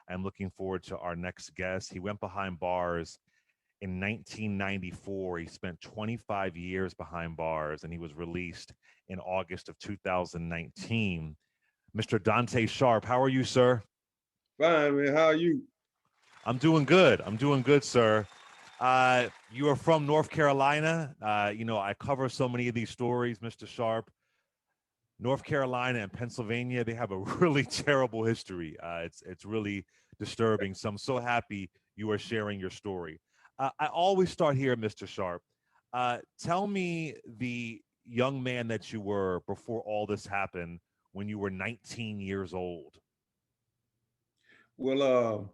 I'm looking forward to our next guest. He went behind bars in 1994. He spent 25 years behind bars and he was released in August of 2019. Mr. Dante Sharp, how are you, sir? Fine, man. How are you? I'm doing good. I'm doing good, sir. You are from North Carolina. I cover so many of these stories, Mr. Sharp. North Carolina and Pennsylvania, they have a really terrible history. It's really disturbing. So I'm so happy you are sharing your story. I always start here, Mr. Sharp. Tell me the young man that you were before all this happened when you were 19 years old. Well,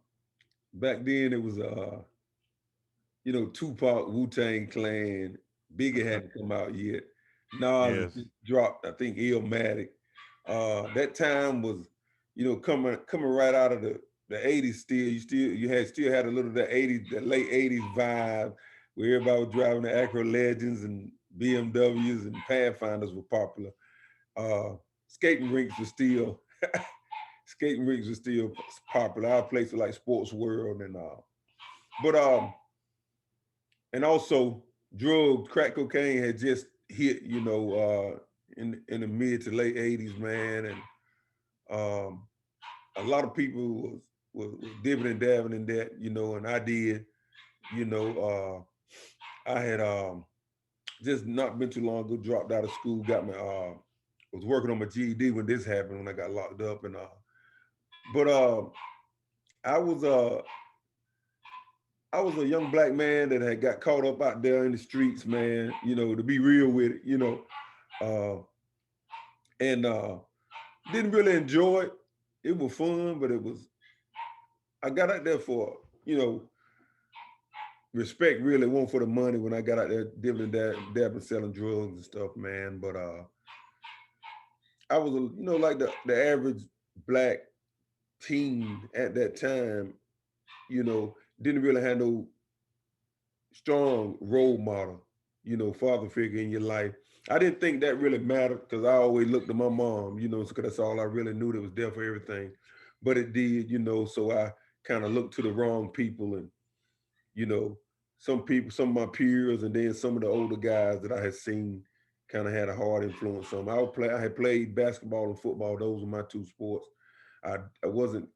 back then it was Tupac, Wu-Tang Clan. Biggie hadn't come out yet. Nas had Yes. just dropped, I think, Illmatic. That time was, coming right out of the 80s still. You still had a little of the 80s, the late 80s vibe where everybody was driving the Acura Legends and BMWs and Pathfinders were popular. Uh, skating rinks were still skating rinks were still popular. Our places like Sports World but and also crack cocaine had just hit, in the mid to late 80s, man, and um, a lot of people was dipping and dabbing in that, and I did, you know, I had just not been too long ago dropped out of school, got my was working on my GED when this happened when I got locked up and but I was uh I was a young black man that had got caught up out there in the streets, man, to be real with it, uh, and didn't really enjoy it. It was fun, but I got out there for, respect really, won't for the money when I got out there dipping and dabbing, selling drugs and stuff, man. But I was, like the average black teen at that time, didn't really have no strong role model, father figure in your life. I didn't think that really mattered because I always looked at my mom, because that's all I really knew that was there for everything. But it did, so I kind of looked to the wrong people and, you know, some people, some of my peers, and then some of the older guys that I had seen kind of had a hard influence on me. I had played basketball and football. Those were my two sports. I wasn't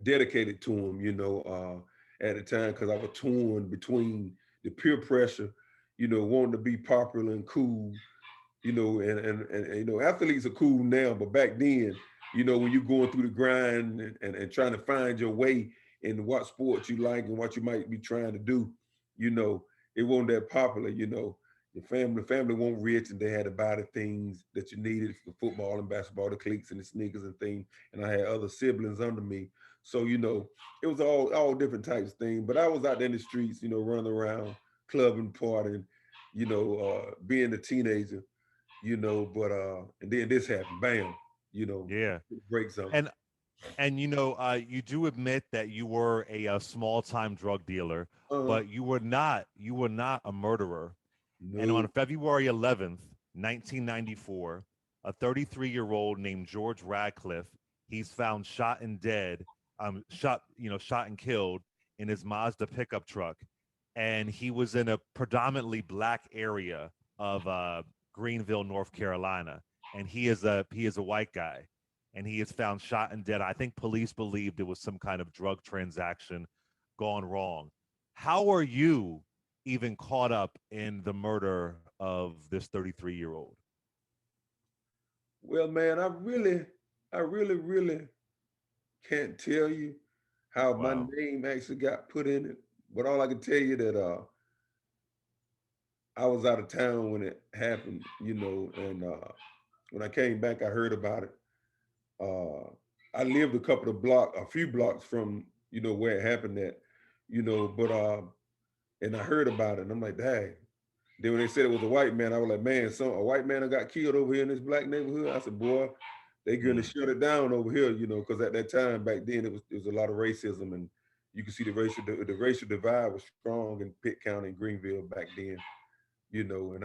dedicated to them, at the time because I was torn between the peer pressure, wanting to be popular and cool, and athletes are cool now, but back then, when you're going through the grind and trying to find your way in what sports you like and what you might be trying to do, you know, it wasn't that popular, the family weren't rich and they had to buy the things that you needed for football and basketball, the cleats and the sneakers and things. And I had other siblings under me. So, it was all different types of things. But I was out there in the streets, running around, clubbing, partying, being a teenager, but and then this happened, bam, Yeah. break something. And you do admit that you were a small time drug dealer, Uh but you were not a murderer. And on no. February 11th, 1994, a 33-year-old named George Radcliffe, he's found shot and dead, shot and killed in his Mazda pickup truck. And he was in a predominantly black area of Greenville, North Carolina. And he is a white guy. And he is found shot and dead. I think police believed it was some kind of drug transaction gone wrong. How are you even caught up in the murder of this 33-year-old? Well, man, I really can't tell you how my Wow. name actually got put in it, but all I can tell you that I was out of town when it happened, and when I came back, I heard about it. Uh, I lived a few blocks from, where it happened at, but and I heard about it, and I'm like, dang. Then when they said it was a white man, I was like, man, a white man that got killed over here in this black neighborhood. I said, boy, they gonna Mm, shut it down over here, because at that time back then it was a lot of racism, and you can see the racial divide was strong in Pitt County and Greenville back then, and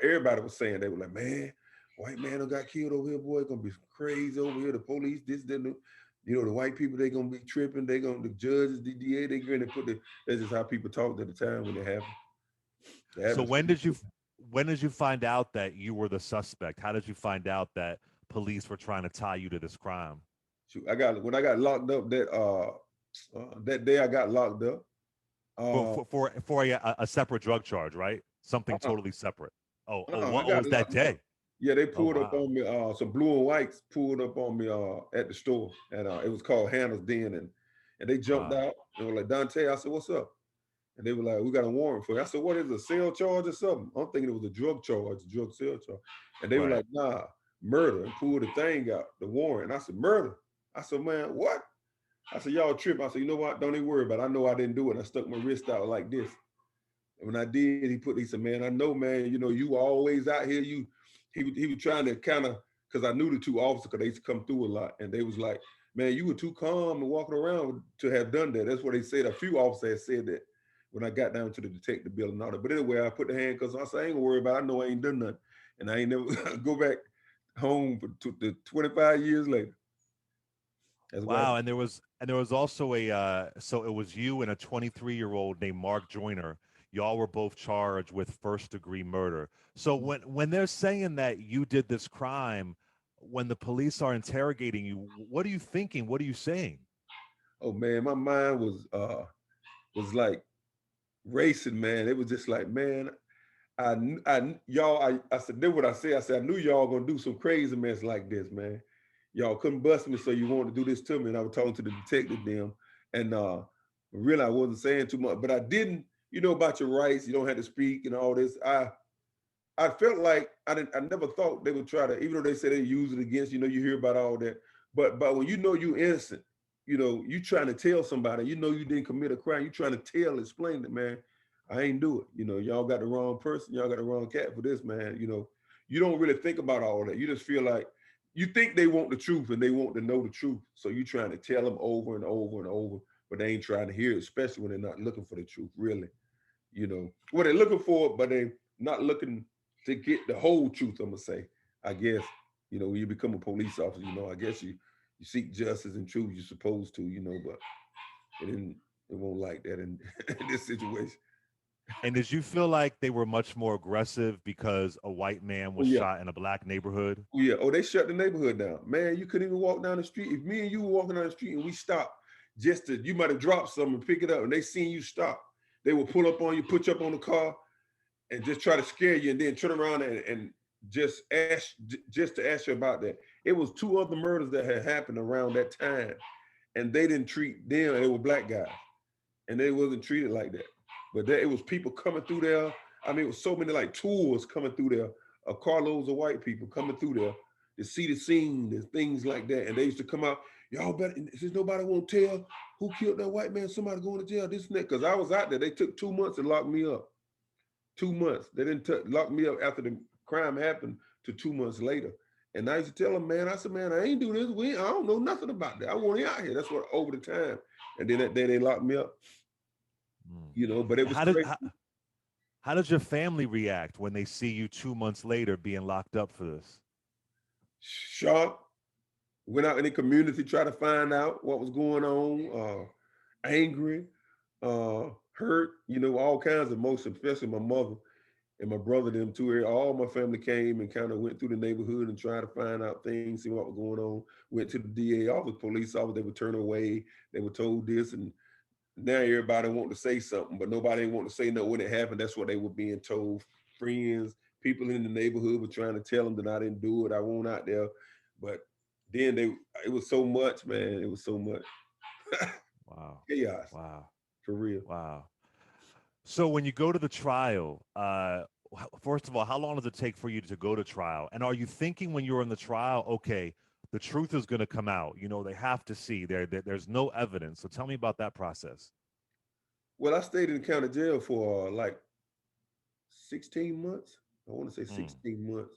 everybody was saying, they were like, man, white man who got killed over here, boy, it's gonna be crazy over here. The police, this, that, You know, the white people, they gonna be tripping. They gonna, the judges, the DA, they gonna put the. That's just how people talked at the time when it happened. It So happened. when did you find out that you were the suspect? How did you find out that police were trying to tie you to this crime? Shoot, when I got locked up that day I got locked up. For Uh, a separate drug charge, right? Something uh-uh, totally separate. I What got was that locked up. day? Yeah, they Oh pulled up wow. on me. Some blue and whites pulled up on me at the store, and it was called Hannah's Den, and they jumped Wow. out and were like, Dante. I said, "What's up?" And they were like, "We got a warrant for you." I said, "What is it, a sale charge or something?" I'm thinking it was a drug charge, a drug sale charge. And they were Right. like, "Nah, murder," and pulled the thing out, the warrant. And I said, "Murder?" I said, "Man, what?" I said, "Y'all trip." I said, "You know what? Don't even worry about it. I know I didn't do it." And I stuck my wrist out like this. And when I did, he said, "Man, I know, man, you know, you were always out here. He was trying to kind of, because I knew the two officers, because they used to come through a lot. And they was like, man, you were too calm and walking around to have done that." That's what they said. A few officers said that when I got down to the detective building and all that. But anyway, I put the handcuffs on. I said, "I ain't gonna worry about it. I know I ain't done nothing." And I ain't never go back home for the 25 years later. That's why. Wow, and there was also a so it was you and a 23-year-old named Mark Joyner. Y'all were both charged with first degree murder. So when they're saying that you did this crime, when the police are interrogating you, what are you thinking? What are you saying? Oh man, my mind was like racing, man. It was just like, man, I said, did what I said. I said, I knew y'all gonna do some crazy mess like this, man. Y'all couldn't bust me, so you wanted to do this to me. And I was talking to the detective them, and really I wasn't saying too much, but I didn't, you know, about your rights, you don't have to speak and all this. I felt like I never thought they would try to, even though they say they use it against, you know, you hear about all that. But when you know you innocent, you know, you trying to tell somebody, you know you didn't commit a crime, you trying to explain that, man, I ain't do it. You know, y'all got the wrong person, y'all got the wrong cat for this, man. You know, you don't really think about all that. You just feel like you think they want the truth and they want to know the truth. So you trying to tell them over and over and over, but they ain't trying to hear it, especially when they're not looking for the truth, really. You know, what they're looking for, but they not looking to get the whole truth. I'm gonna say, I guess, you know, when you become a police officer, you know, I guess you seek justice and truth. You're supposed to, you know, but it didn't. It won't like that in, in this situation. And did you feel like they were much more aggressive because a white man Oh was yeah, shot in a black neighborhood? oh yeah. Oh, they shut the neighborhood down. Man, you couldn't even walk down the street. If me and you were walking down the street and we stopped, just to, you might have dropped something and pick it up, and they seen you stop, they will pull up on you, put you up on the car, and just try to scare you, and then turn around and just to ask you about that. It was two other murders that had happened around that time, and they didn't treat them. They were black guys, and they wasn't treated like that. But there, it was people coming through there. I mean, it was so many like tours coming through there, carloads of white people coming through there to see the scene and things like that. And they used to come out, y'all better, since nobody won't tell who killed that white man, somebody going to jail, this and that. Because I was out there. They took 2 months to lock me up. 2 months. They didn't lock me up after the crime happened to 2 months later. And I used to tell them, man, I said, man, I ain't do this. I don't know nothing about that. I want you out here. That's what over the time. And then that day they locked me up, Mm. you know, but it was How did crazy. how does your family react when they see you 2 months later being locked up for this? Sharp went out in the community, tried to find out what was going on, angry, hurt, you know, all kinds of emotions, especially my mother and my brother, them too. All my family came and kind of went through the neighborhood and tried to find out things, see what was going on. Went to the DA office, police office. They would turn away. They were told this, and now everybody want to say something, but nobody want to say no when it happened. That's what they were being told. Friends, people in the neighborhood were trying to tell them that I didn't do it. I won't out there, but then it was so much, man. It was so much Wow. chaos Wow. for real. Wow. So when you go to the trial, first of all, how long does it take for you to go to trial? And are you thinking when you're in the trial, okay, the truth is going to come out? You know, they have to see there's no evidence. So tell me about that process. Well, I stayed in the county jail for like 16 months. I want to say Mm. 16 months.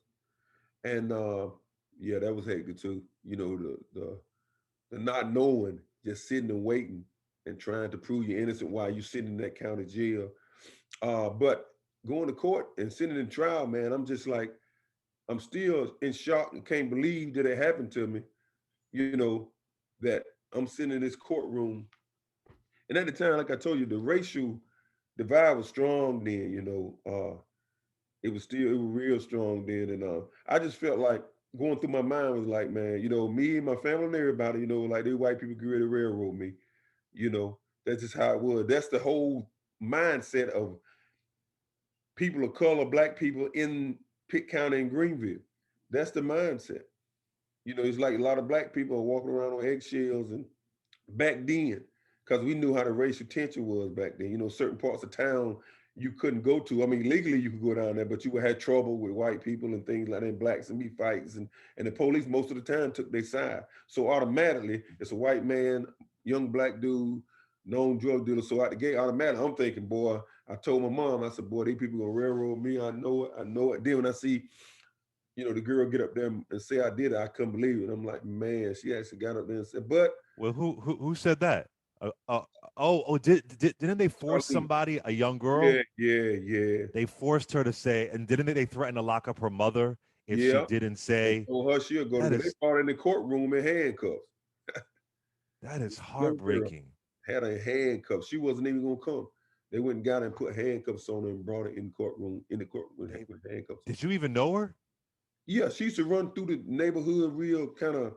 And yeah, that was hectic too. You know, the not knowing, just sitting and waiting and trying to prove you're innocent while you're sitting in that county jail. But going to court and sitting in trial, man, I'm just like, I'm still in shock and can't believe that it happened to me. You know, that I'm sitting in this courtroom, and at the time, like I told you, the racial divide was strong then. It was real strong then, and I just felt like going through my mind was like, man, me and my family and everybody, like they white people get ready to railroad me. That's just how it was. That's the whole mindset of people of color, black people in Pitt County and Greenville. That's the mindset. It's like a lot of black people are walking around on eggshells and back then, because we knew how the racial tension was back then. Certain parts of town you couldn't go to. I mean, legally you could go down there, but you would have trouble with white people and things like that, and blacks and be fights, and the police most of the time took their side. So automatically, it's a white man, young black dude, known drug dealer. So out the gate, automatically, I'm thinking, boy, I told my mom, I said, boy, these people gonna railroad me. I know it. I know it. Then when I see the girl get up there and say I did it, I couldn't believe it. I'm like, man, she actually got up there and said, but Well, who said that? Uh, uh, didn't they force Charlie, somebody, a young girl? yeah, yeah, yeah, They forced her to say, and didn't they threaten to lock up her mother if she yeah. didn't And say? told her she'll go to That jail. They is brought her in the courtroom in handcuffs. that is Young girl heartbreaking. had her in handcuffs. She wasn't even gonna come. They went and got her and put handcuffs on her and brought her in the courtroom with, They, with handcuffs on. did you even know her? Yeah, she used to run through the neighborhood real kind of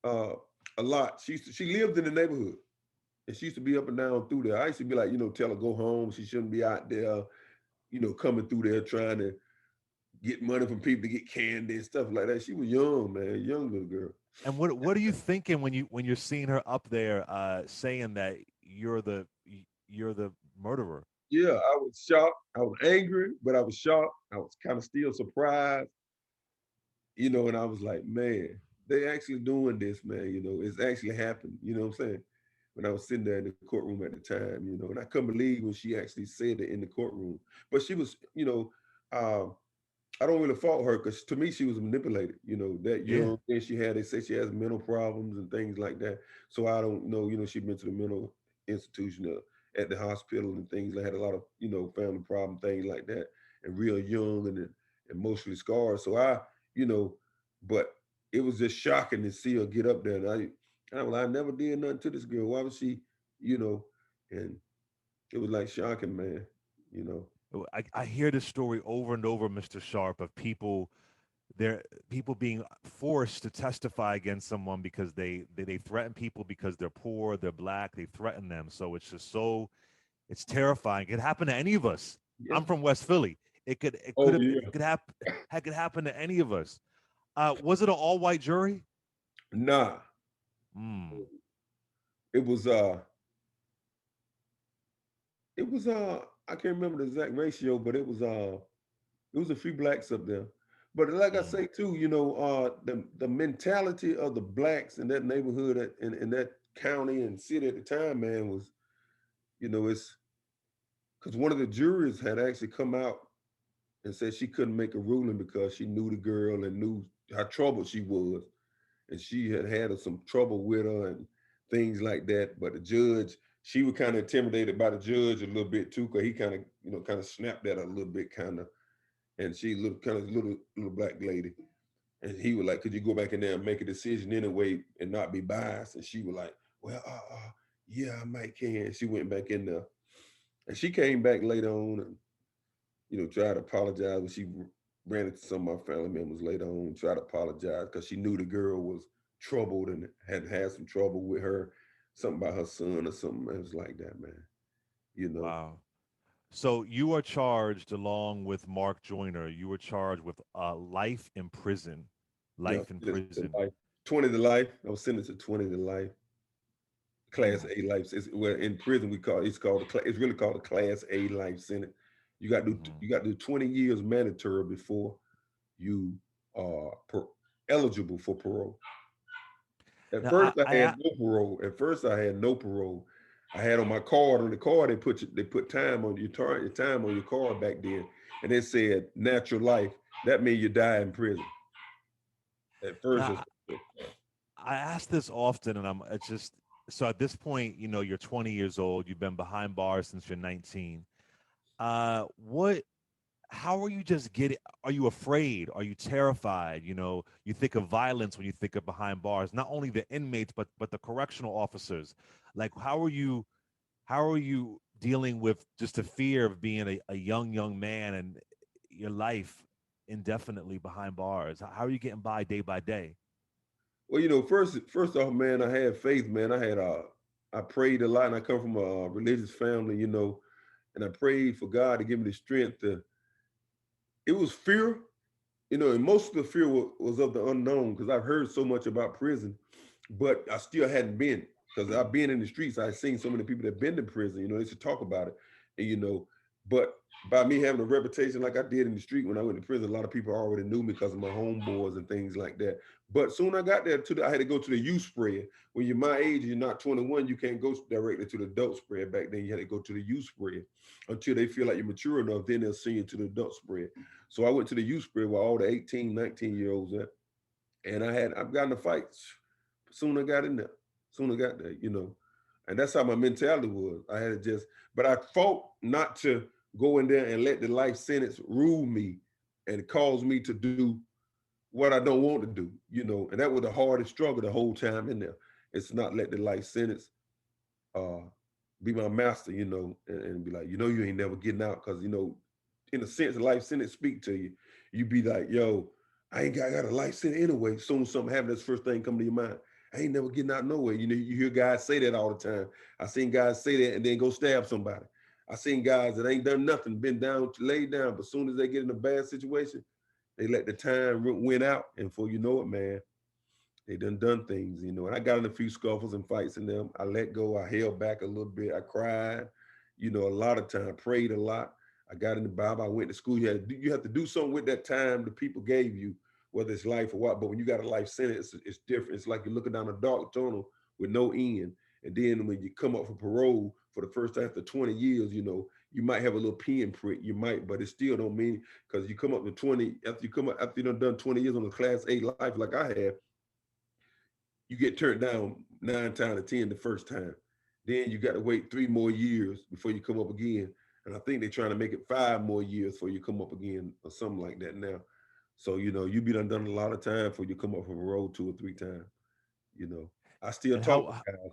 uh a lot. She lived in the neighborhood. And she used to be up and down through there. I used to be like, tell her go home. She shouldn't be out there, coming through there trying to get money from people to get candy and stuff like that. She was young, man, young little girl. And what are you thinking when you're seeing her up there saying that you're the murderer? Yeah, I was shocked. I was angry, but I was shocked. I was kind of still surprised, and I was like, man, they actually doing this, man. It's actually happened. You know what I'm saying? When I was sitting there in the courtroom at the time, and I couldn't believe when she actually said it in the courtroom. But she was, uh, I don't really fault her because to me she was manipulated. That Yeah. young and they say she has mental problems and things like that. So I don't know. She's been to the mental institution at the hospital and things. Like had a lot of family problem things like that, and real young and emotionally scarred. So you know, but it was just shocking to see her get up there. And I never did nothing to this girl. Why was she, you know? And it was like shocking, man. You know. I hear this story over and over, Mr. Sharp, of there people being forced to testify against someone because they threaten people because they're poor, they're black, they threaten them. So it's just it's terrifying. It could happen to any of us. Yeah. I'm from West Philly. It could Oh have yeah. it could happen to any of us. Was it an all white jury? Nah. Mm, It was I can't remember the exact ratio, but it was a few blacks up there. But like I mm. say too, the mentality of the blacks in that neighborhood in that county and city at the time, man, was, it's because one of the jurors had actually come out and said she couldn't make a ruling because she knew the girl and knew how troubled she was, and she had some trouble with her and things like that. But the judge, she was kind of intimidated by the judge a little bit too, because he kind of snapped at her a little bit, kind of. And she little black lady, and he was like, "Could you go back in there and make a decision anyway and not be biased?" And she was like, "Well, yeah, I might can." She went back in there, and she came back later on and tried to apologize when she ran into some of my family members later on. Tried to apologize because she knew the girl was troubled and had some trouble with her, something about her son or something. It was like that, man. You know, Wow. So you are charged along with Mark Joyner. You were charged with life in prison. yeah, Life in sentenced to prison. life. 20 to life. I was sentenced to 20 to life. Class Mm, A life. Where in prison it's really called a Class A life sentence. You got to do mm. you got to do 20 years mandatory before you are eligible for parole. At Now first, I I had no parole. At first, I had no parole. I had on my card. On the card, they put time on your time on your card back then, and it said natural life. That means you die in prison. At first, now I ask this often, and it's just so at this point, you're 20 years old. You've been behind bars since you're 19. What how are you just getting? Are you afraid? Are you terrified? You know, you think of violence when you think of behind bars. Not only the inmates, but the correctional officers. Like, how are you dealing with just the fear of being a young man and your life indefinitely behind bars? How are you getting by day? Well, first off, man, I had faith, man. I prayed a lot, and I come from a religious family, and I prayed for God to give me the strength to. It was fear, and most of the fear was of the unknown because I've heard so much about prison, but I still hadn't been because I've been in the streets. I've seen so many people that been to prison. They should talk about it, and but by me having a reputation like I did in the street when I went to prison, a lot of people already knew me because of my homeboys and things like that. But soon I got there I had to go to the youth spread. When you're my age, you're not 21, you can't go directly to the adult spread. Back then, you had to go to the youth spread until they feel like you're mature enough. Then they'll send you to the adult spread. So I went to the youth spread where all the 18, 19-year-olds at. And I've gotten the fights. Soon I got in there. Soon I got there. And that's how my mentality was. I had to but I fought not to go in there and let the life sentence rule me and cause me to do what I don't want to do. And that was the hardest struggle the whole time in there. It's not let the life sentence uh be my master, and be like, you ain't never getting out because in a sense, life sentence speak to you. You be like, yo, I got a life sentence anyway. Soon as something happens, that's the first thing come to your mind. I ain't never getting out nowhere. You hear guys say that all the time. I seen guys say that and then go stab somebody. I seen guys that ain't done nothing, been down, laid down, but soon as they get in a bad situation, they let the time win out. And before you know it, man, they done things. And I got in a few scuffles and fights in them. I let go. I held back a little bit. I cried, a lot of time, prayed a lot. I got in the Bible. I went to school. You have to do something with that time the people gave you, whether it's life or what. But when you got a life sentence, it's different. It's like you're looking down a dark tunnel with no end. And then when you come up for parole for the first time after 20 years, you might have a little pinprick. You might, but it still don't mean because you come up to 20 after you done 20 years on a class A life like I have, you get turned down 9 times out of 10 the first time. Then you got to wait 3 more years before you come up again. And I think they're trying to make it 5 more years before you come up again or something like that now. So, you be done a lot of time before you come up from a road 2 or 3 times. You know, I still And talk how? to guys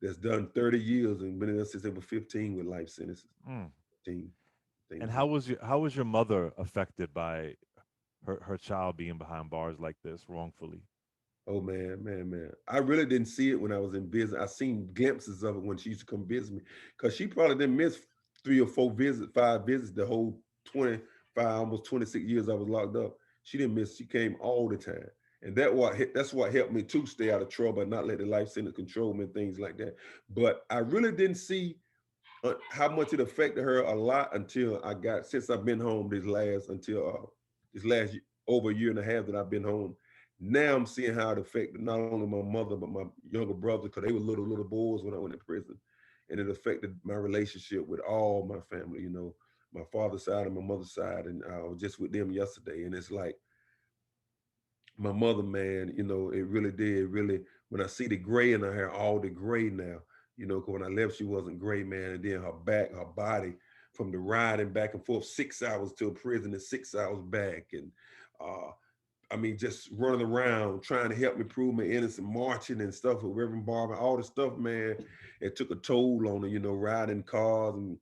that's done 30 years and been in there since they were 15 with life sentences, Mm. 15, And things like how was your mother affected by her child being behind bars like this wrongfully? Oh man, man, man. I really didn't see it when I was in business. I seen glimpses of it when she used to come visit me. Cause she probably didn't miss 3 or 4 visits, 5 visits, the whole 25, almost 26 years I was locked up. She didn't miss, she came all the time. And that's what helped me to stay out of trouble and not let the life sentence control me and things like that. But I really didn't see how much it affected her a lot until since I've been home this last over a year and a half that I've been home. Now I'm seeing how it affected not only my mother but my younger brother because they were little boys when I went to prison, and it affected my relationship with all my family. My father's side and my mother's side, and I was just with them yesterday, and it's like my mother, man, it really did. Really, when I see the gray in her hair, all the gray now, 'cause when I left, she wasn't gray, man. And then her body from the riding back and forth 6 hours to a prison and 6 hours back. And uh, I mean, just running around trying to help me prove my innocence, marching and stuff with Reverend Barber, all the stuff, man. It took a toll on her, riding cars and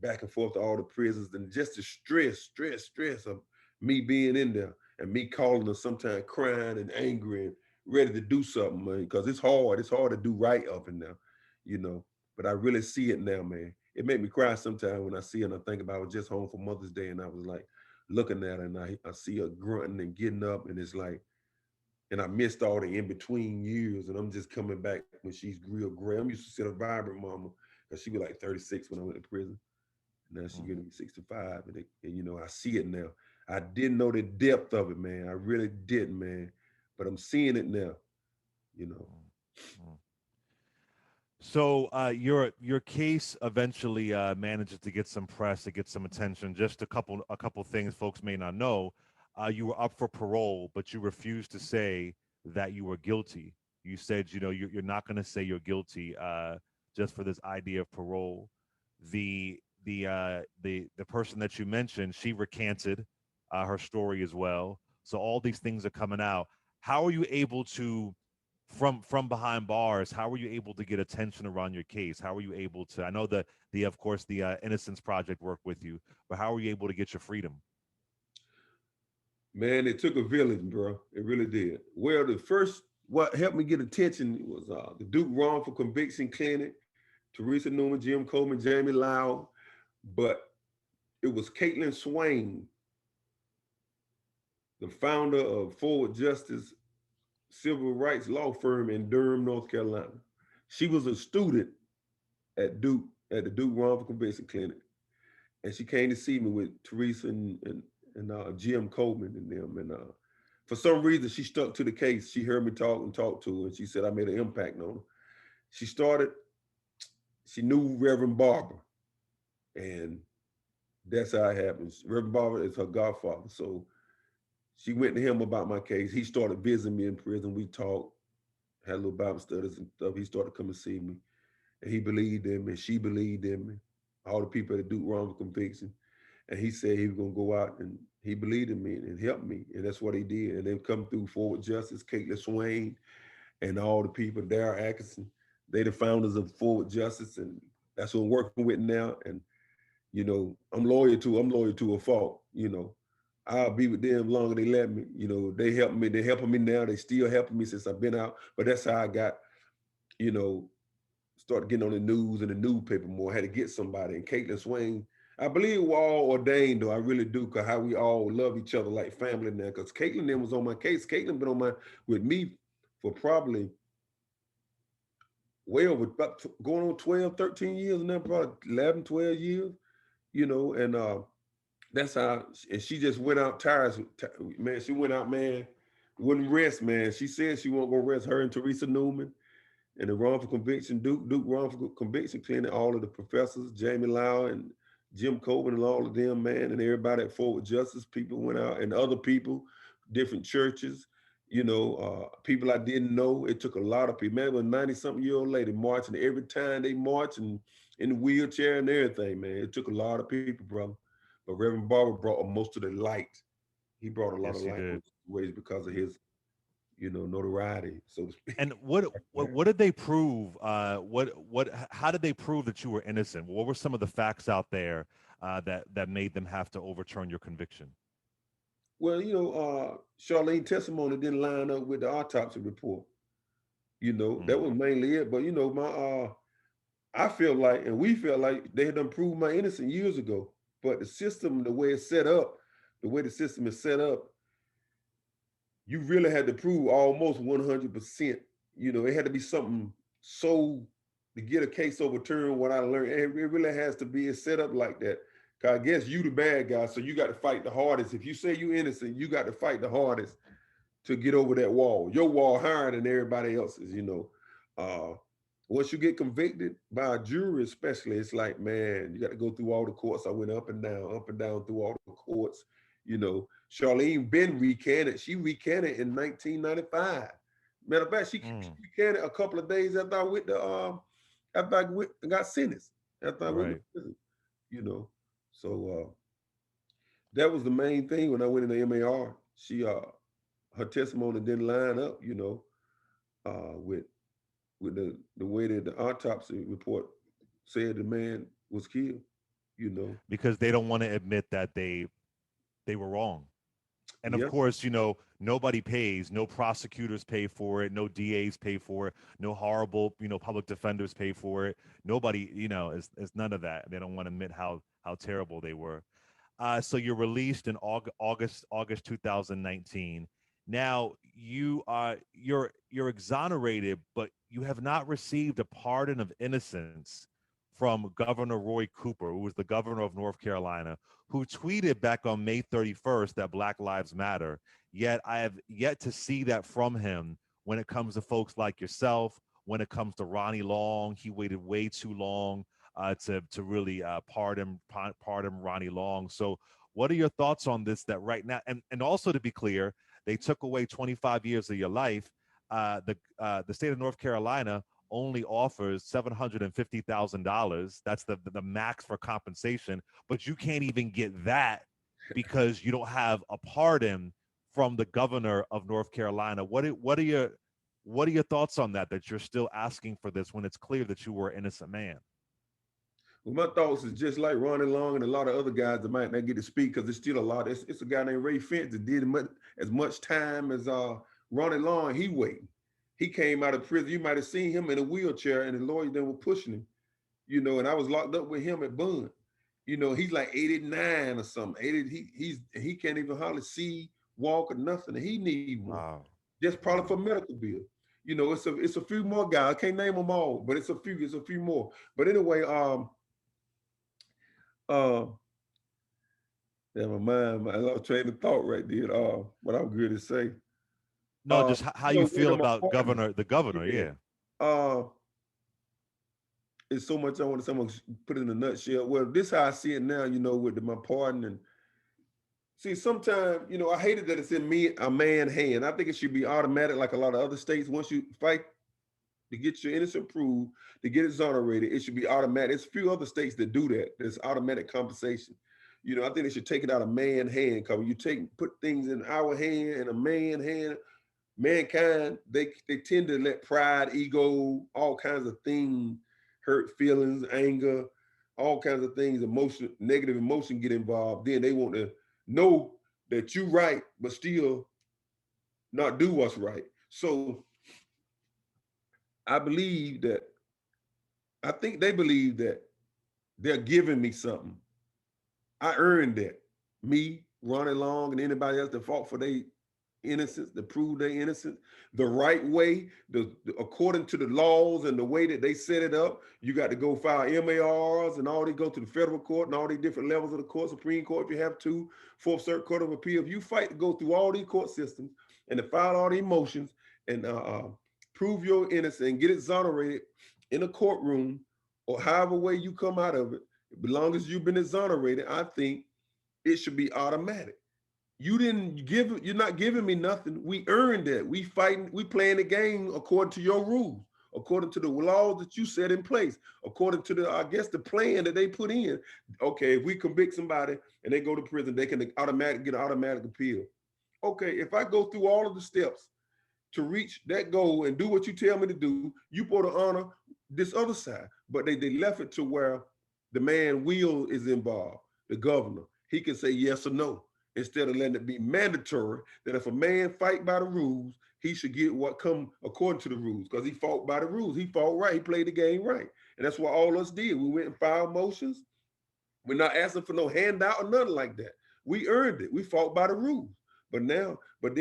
back and forth to all the prisons, and just the stress of me being in there and me calling her sometimes crying and angry and ready to do something, man, because it's hard. It's hard to do right up in there, you know. But I really see it now, man. It made me cry sometimes when I see it and I think about I was just home for Mother's Day and I was like looking at her and I see her grunting and getting up and it's like, and I missed all the in between years and I'm just coming back when she's real gray. I'm used to see a vibrant mama because she was like 36 when I went to prison. Now she's Mm, gonna be 65, and I see it now. I didn't know the depth of it, man. I really didn't, man. But I'm seeing it now. You know. mm, mm. So your case eventually manages to get some press, to get some attention. Just a couple things folks may not know. You were up for parole, but you refused to say that you were guilty. You said, you're not going to say you're guilty just for this idea of parole. The the person that you mentioned, she recanted her story as well. So all these things are coming out. How are you able to, from behind bars, how were you able to get attention around your case? How were you able to, I know the of course the Innocence Project worked with you, but how were you able to get your freedom? Man, it took a village, bro. It really did. Well, the first what helped me get attention was the Duke Wrongful Conviction Clinic, Teresa Newman, Jim Coleman, Jamie Lau, but it was Caitlin Swain, the founder of Forward Justice Civil Rights Law Firm in Durham, North Carolina. She was a student at Duke, at the Duke Wrongful Conviction Clinic, and she came to see me with Teresa and Jim Coleman and them. And for some reason, she stuck to the case. She heard me talk and talk to her, and she said I made an impact on her. She started. She knew Reverend Barber, and that's how it happens. Reverend Barber is her godfather, so she went to him about my case. He started visiting me in prison. We talked, had little Bible studies and stuff. He started coming to see me, and he believed in me. She believed in me. All the people that do wrongful conviction. And he said he was gonna go out and he believed in me and help me. And that's what he did. And then come through Forward Justice, Caitlin Swain, and all the people, Darrell Atkinson. They the founders of Forward Justice, and that's what I'm working with now. And I'm loyal to a fault. I'll be with them longer they let me. They help me, they're helping me now. They still helping me since I've been out. But that's how I got, you know, started getting on the news and the newspaper more. I had to get somebody. And Caitlin Swain, I believe we're all ordained, though. I really do, because how we all love each other like family now. Because Caitlin then was on my case. Caitlin been on my with me for probably way over about going on 12, 13 years now, probably 11, 12 years, and that's how, and she just went out tired, man. She went out, man, wouldn't rest, man. She said she won't go rest, her and Teresa Newman and the wrongful conviction, Duke wrongful conviction clinic, all of the professors, Jamie Lau and Jim Coben and all of them, man, and everybody at Forward Justice, people went out, and other people, different churches, people I didn't know. It took a lot of people. Man, it was 90-something-year-old lady marching every time they march and in the wheelchair and everything, man. It took a lot of people, brother. But Reverend Barber brought most of the light. He brought a lot of Yes, you light did. ways because of his, notoriety, so to speak. And what did they prove? How did they prove that you were innocent? What were some of the facts out there that made them have to overturn your conviction? Well, Charlene testimony didn't line up with the autopsy report. That Mm, was mainly it. But my I feel like, and we felt like they had done proved my innocence years ago. But the system, the way it's set up, the way the system is set up, you really had to prove almost 100%. It had to be something so to get a case overturned. What I learned, it really has to be set up like that. Cause I guess you the bad guy, so you got to fight the hardest. If you say you innocent, you got to fight the hardest to get over that wall. Your wall higher than everybody else's. Uh, Once you get convicted by a jury, especially, it's like, man, you got to go through all the courts. I went up and down through all the courts. Charlene been recanted. She recanted in 1995. Matter of fact, she mm, recanted a couple of days after I went to after got sentenced. After I went to right. prison, you know. So that was the main thing when I went into MAR. She her testimony didn't line up, with the way that the autopsy report said the man was killed. Because they don't want to admit that they were wrong. And of Yeah. course, nobody pays. No prosecutors pay for it. No DAs pay for it. No horrible, public defenders pay for it. Nobody, is none of that. They don't want to admit how terrible they were. So you're released in August 2019. Now you're exonerated, but you have not received a pardon of innocence from Governor Roy Cooper, who was the governor of North Carolina, who tweeted back on May 31st that Black Lives Matter. Yet I have yet to see that from him when it comes to folks like yourself. When it comes to Ronnie Long, he waited way too long to really pardon Ronnie Long. So, what are your thoughts on this? That right now, and also to be clear, they took away 25 years of your life. The state of North Carolina only offers $750,000. That's the max for compensation, but you can't even get that because you don't have a pardon from the governor of North Carolina. What are your thoughts on that? That you're still asking for this when it's clear that you were an innocent man? Well, my thoughts is just like Ronnie Long and a lot of other guys that might not get to speak because it's still a lot. It's a guy named Ray Finch that did as much time as Ronnie Long. He waiting. He came out of prison. You might have seen him in a wheelchair, and the lawyers then were pushing him. And I was locked up with him at Bund. He's like 89 or something. 80. He can't even hardly see, walk, or nothing. And he need one. Wow. Just probably for Wow. medical bill. It's a few more guys. I can't name them all, but it's a few more. But anyway, uh, yeah, I lost train of thought right there. What I'm good to say. No, just how you One feel of my about partners, the governor. yeah. Yeah. Uh, it's so much I want to say. I'm gonna put it in a nutshell. Well, this how I see it now. With my partner and see, sometimes I hated that it's in a man hand. I think it should be automatic, like a lot of other states. Once you fight to get your innocence proved, to get exonerated, it should be automatic. There's a few other states that do that. There's automatic compensation. I think they should take it out of man hand. Because when you put things in our hand and a man hand, mankind, they tend to let pride, ego, all kinds of things, hurt feelings, anger, all kinds of things, negative emotion get involved. Then they want to know that you right, but still not do what's right. So I think they believe that they're giving me something. I earned that. Me, Ronnie Long, and anybody else that fought for their innocence, to prove their innocence the right way, according to the laws and the way that they set it up. You got to go file MARs and all they go to the federal court and all these different levels of the court, Supreme Court if you have to, Fourth Circuit Court of Appeal. If you fight to go through all these court systems and to file all these motions and prove your innocence and get exonerated in a courtroom or however way you come out of it, as long as you've been exonerated, I think it should be automatic. You're not giving me nothing. We earned that. We playing the game according to your rules, according to the laws that you set in place, according to the plan that they put in. Okay, if we convict somebody and they go to prison, they can get an automatic appeal. Okay, if I go through all of the steps to reach that goal and do what you tell me to do, you put to honor this other side. But they left it to where the man will is involved, the governor. He can say yes or no, instead of letting it be mandatory that if a man fight by the rules, he should get what come according to the rules because he fought by the rules. He fought right. He played the game right. And that's what all us did. We went and filed motions. We're not asking for no handout or nothing like that. We earned it. We fought by the rules. But then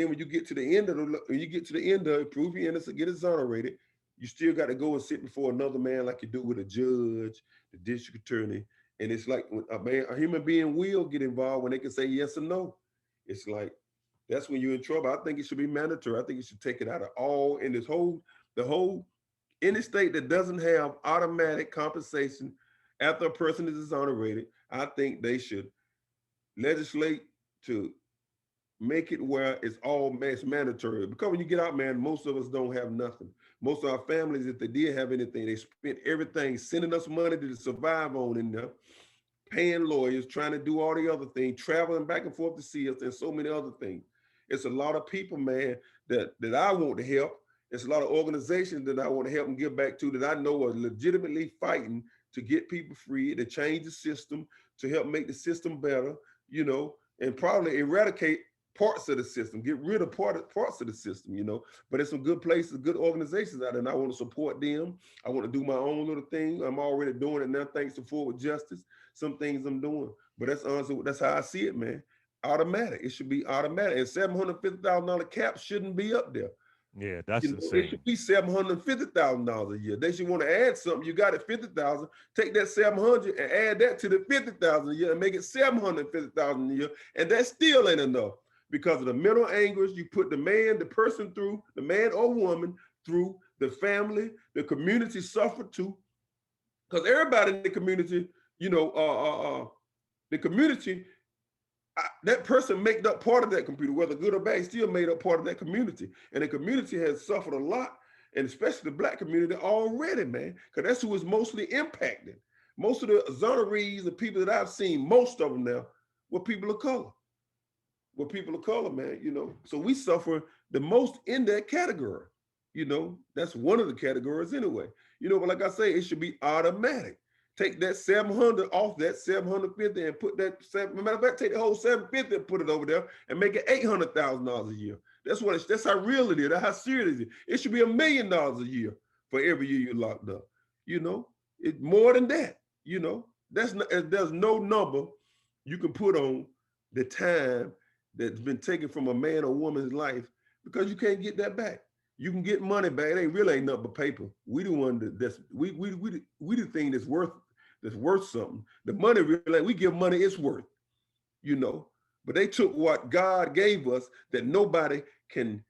when you get to the end of it, prove your innocence, get exonerated, you still got to go and sit before another man like you do with a judge, the district attorney. And it's like when a human being will get involved when they can say yes or no. It's like, that's when you're in trouble. I think it should be mandatory. I think it should take it out of all in any state that doesn't have automatic compensation after a person is exonerated. I think they should legislate to make it where it's mandatory. Because when you get out, man, most of us don't have nothing. Most of our families, if they did have anything, they spent everything sending us money to survive on in there, paying lawyers, trying to do all the other things, traveling back and forth to see us, and so many other things. It's a lot of people, man, that I want to help. It's a lot of organizations that I want to help and give back to that I know are legitimately fighting to get people free, to change the system, to help make the system better, and probably eradicate parts of the system, get rid of parts of the system, but there's some good places, good organizations out there, and I want to support them. I want to do my own little thing. I'm already doing it now, thanks to Forward Justice. Some things I'm doing, but that's how I see it, man. Automatic. It should be automatic, and $750,000 cap shouldn't be up there. Yeah, that's It insane. should be $750,000 a year. They should want to add something. You got it 50,000. Take that 700 and add that to the 50,000 a year and make it 750,000 a year, and that still ain't enough. Because of the mental anguish you put the person through, the man or woman through, the family, the community suffered too. Because everybody in the community, the community, that person made up part of that computer, whether good or bad, still made up part of that community. And the community has suffered a lot. and especially the black community already, man, because that's who is mostly impacted. Most of the exonerees, the people that I've seen, most of them now, were people of color. Were people of color, man, you know. So we suffer the most in that category. You know, that's one of the categories anyway. You know, but like I say, it should be automatic. Take that 700 off that 750 and put that matter of fact, take the whole 750 and put it over there and make it $800,000 a year. That's how real it is. That's how serious it is. It should be $1 million a year for every year you're locked up. You know, it's more than that. You know, there's no number you can put on the time that's been taken from a man or woman's life because you can't get that back. You can get money back. It ain't really ain't nothing but paper. We the one that's we the thing that's worth something. The money really, we give money its worth, you know. But they took what God gave us that nobody can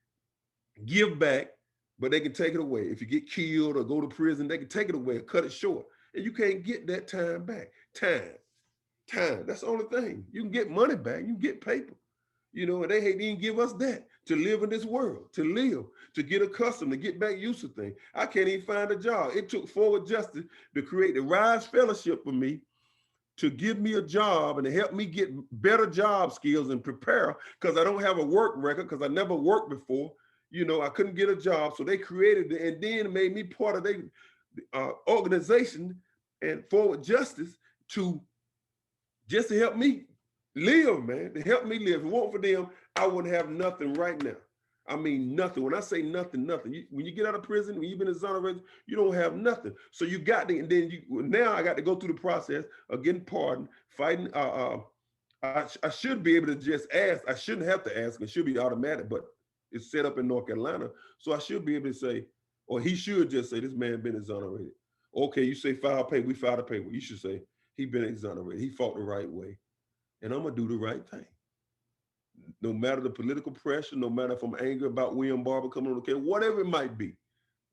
give back, but they can take it away. If you get killed or go to prison, they can take it away or cut it short. And you can't get that time back. Time. That's the only thing. You can get money back. You can get paper. You know, and they didn't give us that to live in this world, to live, to get accustomed, to get back used to things. I can't even find a job. It took Forward Justice to create the Rise Fellowship for me, to give me a job and to help me get better job skills and prepare, because I don't have a work record, because I never worked before. You know, I couldn't get a job. So they created it and then made me part of their organization and Forward Justice to help me live, man, to help me live. If it weren't for them, I wouldn't have nothing right now. I mean, nothing. When I say nothing, when you get out of prison, when you've been exonerated, you don't have nothing. So you got to, and then now I got to go through the process of getting pardoned, fighting. I should be able to just ask. I shouldn't have to ask. It should be automatic, but it's set up in North Carolina. So I should be able to say, or he should just say, this man been exonerated. Okay, you say file paper, we filed a paper. You should say, he been exonerated. He fought the right way. And I'm gonna do the right thing. No matter the political pressure, no matter if I'm angry about William Barber coming on the case, whatever it might be.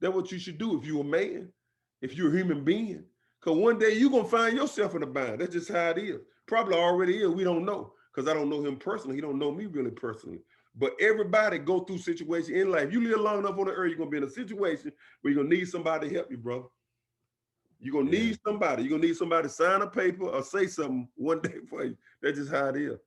That's what you should do if you're a man, if you're a human being. Because one day you're gonna find yourself in a bind. That's just how it is. Probably already is. We don't know. Because I don't know him personally. He don't know me really personally. But everybody go through situations in life. You live long enough on the earth, you're gonna be in a situation where you're gonna need somebody to help you, brother. You're gonna need somebody. You're gonna need somebody to sign a paper or say something one day for you. That's just how it is.